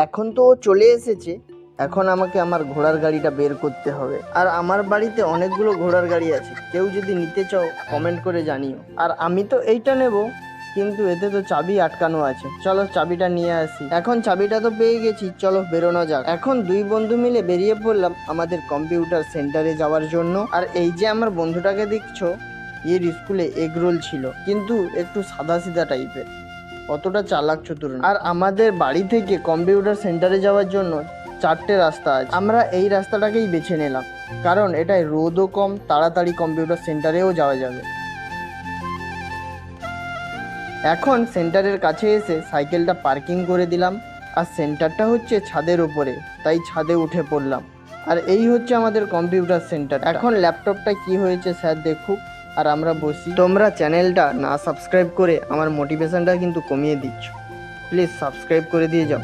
এখন তো ও চলে এসেছে। এখন আমাকে আমার ঘোড়ার গাড়িটা বের করতে হবে। আর আমার বাড়িতে অনেকগুলো ঘোড়ার গাড়ি আছে, কেউ যদি নিতে চাও কমেন্ট করে জানিও। আর আমি তো এইটা নেব, কিন্তু এতে তো চাবি আটকানো আছে। চলো চাবিটা নিয়ে আসি। এখন চাবিটা তো পেয়ে গেছি, চলো বেরোনো যাক। এখন দুই বন্ধু মিলে বেরিয়ে পড়লাম আমাদের কম্পিউটার সেন্টারে যাওয়ার জন্য। আর এই যে আমার বন্ধুটাকে দেখছো, এর স্কুলে এগরোল ছিল, কিন্তু একটু সাদা সিধা টাইপের, অতটা চালাক চতুর না। আর আমাদের বাড়ি থেকে কম্পিউটার সেন্টারে যাওয়ার জন্য চারটে রাস্তা আছে। আমরা এই রাস্তাটাকেই বেছে নিলাম, কারণ এটায় রোদও কম, তাড়াতাড়ি কম্পিউটার সেন্টারেও যাওয়া যাবে। এখন সেন্টারের কাছে এসে সাইকেলটা পার্কিং করে দিলাম। আর সেন্টারটা হচ্ছে ছাদের উপরে, তাই ছাদে উঠে পড়লাম। আর এই হচ্ছে আমাদের কম্পিউটার সেন্টার। এখন ল্যাপটপটা কি হয়েছে স্যার দেখুক, আর আমরা বসি। তোমরা চ্যানেলটা না সাবস্ক্রাইব করে আমার মোটিভেশনটা কিন্তু কমিয়ে দিচ্ছ, প্লিজ সাবস্ক্রাইব করে দিয়ে যাও।